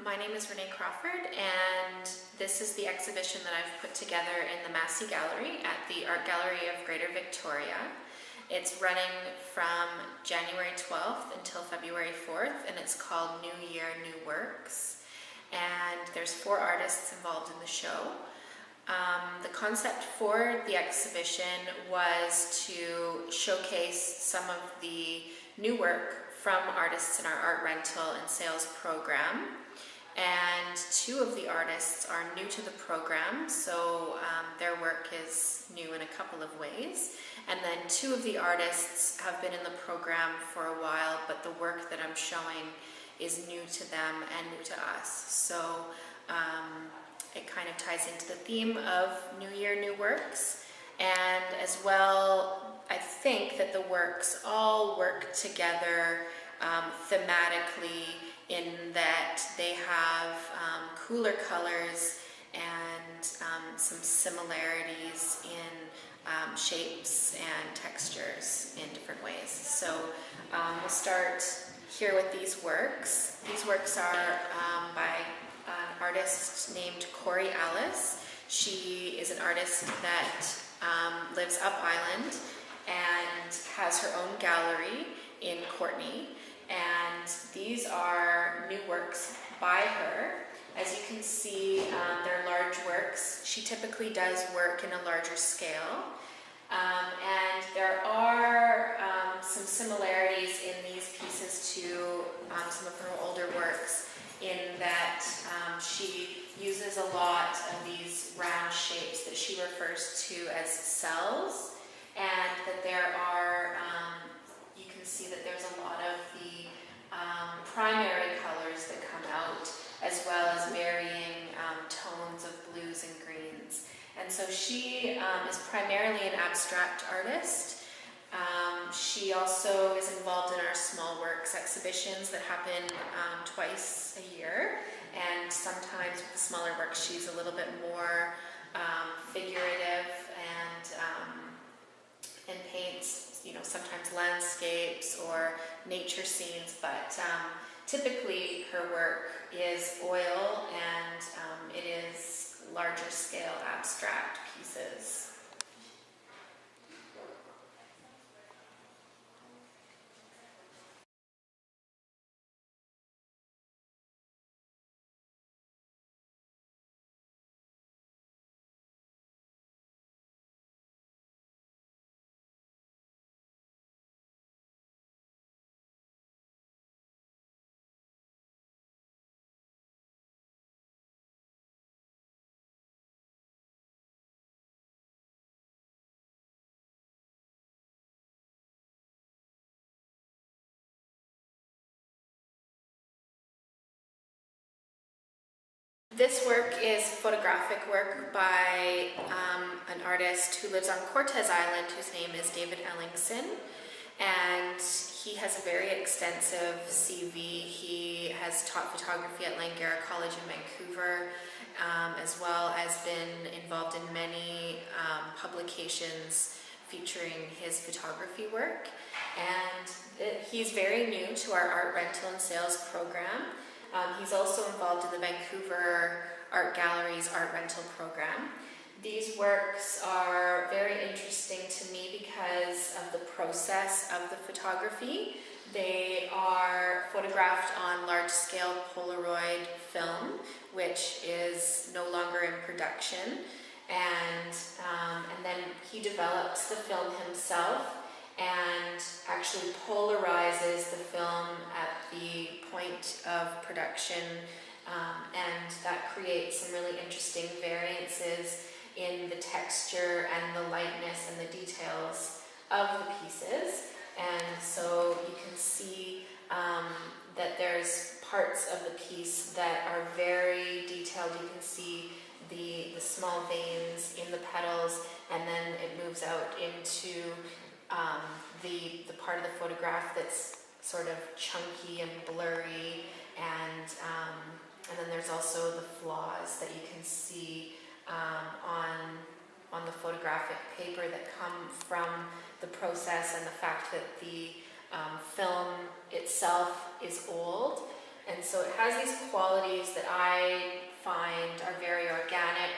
My name is Renee Crawford, and this is the exhibition that I've put together in the Massey Gallery at the Art Gallery of Greater Victoria. It's running from January 12th until February 4th, and it's called New Year, New Works. And there's 4 artists involved in the show. The concept for the exhibition was to showcase some of the new work from artists in our art rental and sales program. And 2 of the artists are new to the program, so their work is new in a couple of ways. And then 2 of the artists have been in the program for a while, but the work that I'm showing is new to them and new to us. So it kind of ties into the theme of New Year, New Works. And as well, I think that the works all work together thematically in that they have cooler colors and some similarities in shapes and textures in different ways. So we'll start here with these works. These works are by an artist named Corey Alice. She is an artist that lives up island and has her own gallery in Courtenay. And these are new works by her. As you can see, they're large works. She typically does work in a larger scale. And there are some similarities in these pieces to some of her older works in that she uses a lot of these round shapes that she refers to as cells, and that there are you can see that there's a lot of the primary colors that come out, as well as varying tones of blues and greens. And so she is primarily an abstract artist. She also is involved in our small works exhibitions that happen twice a year. And sometimes with the smaller works, she's a little bit more figurative and paints, sometimes landscapes or nature scenes, but typically her work is oil and it is larger scale abstract pieces. This work is photographic work by an artist who lives on Cortez Island, whose name is David Ellingson, and he has a very extensive CV. He has taught photography at Langara College in Vancouver, as well as been involved in many publications featuring his photography work. And he's very new to our art rental and sales program. He's also involved in the Vancouver Art Gallery's art rental program. These works are very interesting to me because of the process of the photography. They are photographed on large-scale Polaroid film, which is no longer in production. And then he develops the film himself and actually polarizes the film at the point of production, and that creates some really interesting variances in the texture and the lightness and the details of the pieces. And so you can see that there's parts of the piece that are very detailed. You can see the small veins in the petals, and then it moves out into the part of the photograph that's sort of chunky and blurry, and then there's also the flaws that you can see on the photographic paper that come from the process and the fact that the film itself is old. And so it has these qualities that I find are very organic,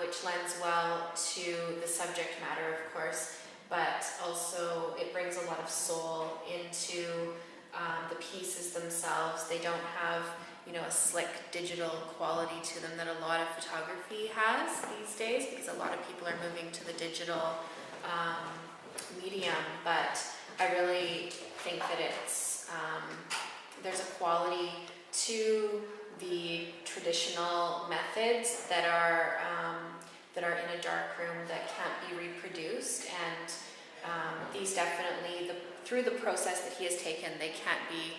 which lends well to the subject matter, of course, but also it brings a lot of soul into the pieces themselves. They don't have, you know, a slick digital quality to them that a lot of photography has these days, because a lot of people are moving to the digital medium, but I really think that it's there's a quality to the traditional methods that are in a dark room that can't be reproduced, and these definitely, through the process that he has taken, they can't be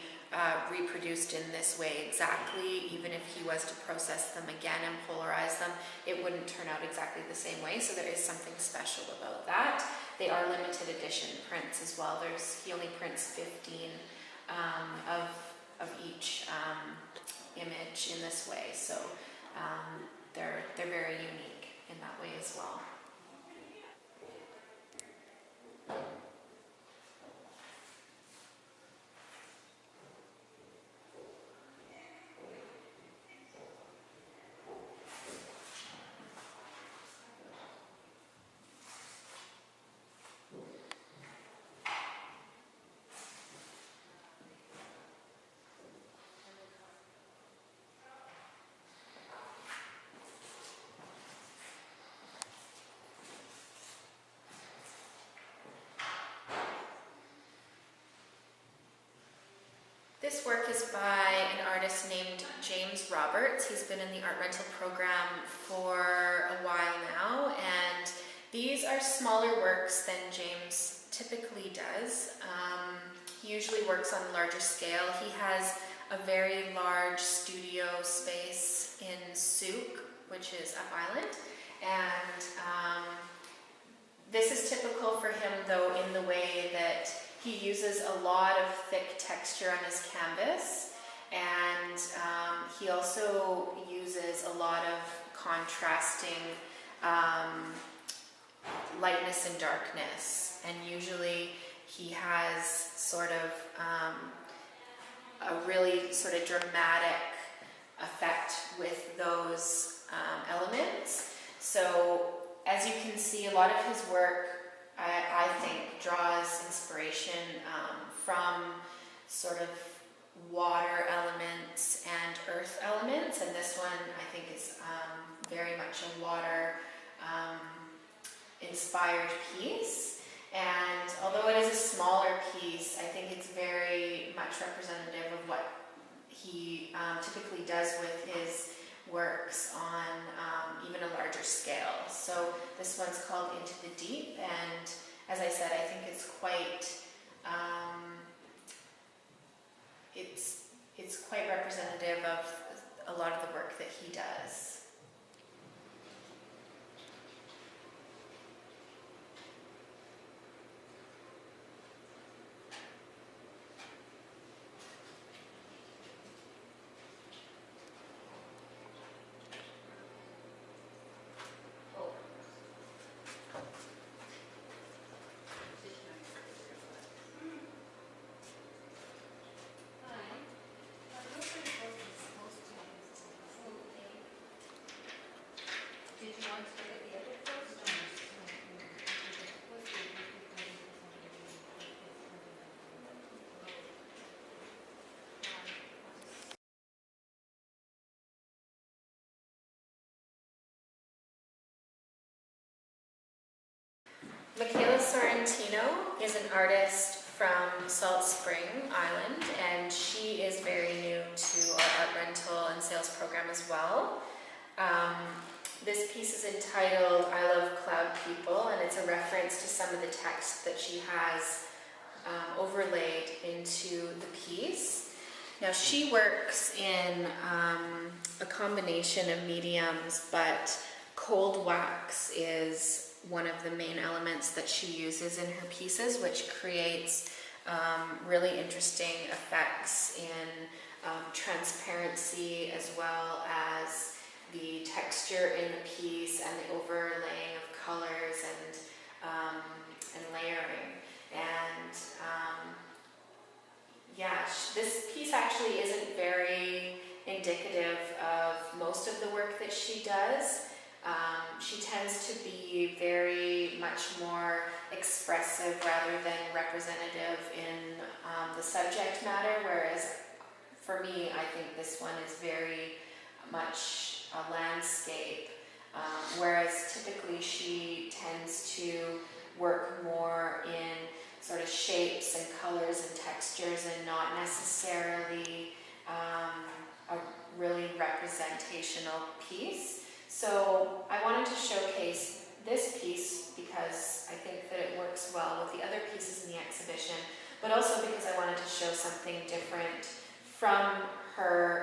reproduced in this way exactly. Even if he was to process them again and polarize them, it wouldn't turn out exactly the same way, so there is something special about that. They are limited edition prints as well. He only prints 15 of each image in this way, so they're very unique in that way as well. This work is by an artist named James Roberts. He's been in the art rental program for a while now, and these are smaller works than James typically does. He usually works on a larger scale. He has a very large studio space in Souk, which is up island, and this is typical for him, though, in the way that he uses a lot of thick texture on his canvas, and he also uses a lot of contrasting lightness and darkness, and usually he has sort of a really sort of dramatic effect with those elements. So as you can see, a lot of his work, I think, draws inspiration from sort of water elements and earth elements, and this one I think is very much a water inspired piece. And although it is a smaller piece, I think it's very much representative of what he typically does with his works on even a larger scale. So this one's called Into the Deep, and as I said, I think it's quite it's quite representative of a lot of the work that he does. Michaela Sorrentino is an artist from Salt Spring Island, and she is very new to our art rental and sales program as well. This piece is entitled I Love Cloud People, and it's a reference to some of the text that she has overlaid into the piece. Now, she works in a combination of mediums, but cold wax is one of the main elements that she uses in her pieces, which creates really interesting effects in transparency, as well as the texture in the piece and the overlaying of colors and layering. And yeah, this piece actually isn't very to be very much more expressive rather than representative in the subject matter, whereas for me, I think this one is very much a landscape, whereas typically she tends to work more in sort of shapes and colors and textures and not necessarily a really representational piece. So I wanted to showcase this piece because I think that it works well with the other pieces in the exhibition, but also because I wanted to show something different from her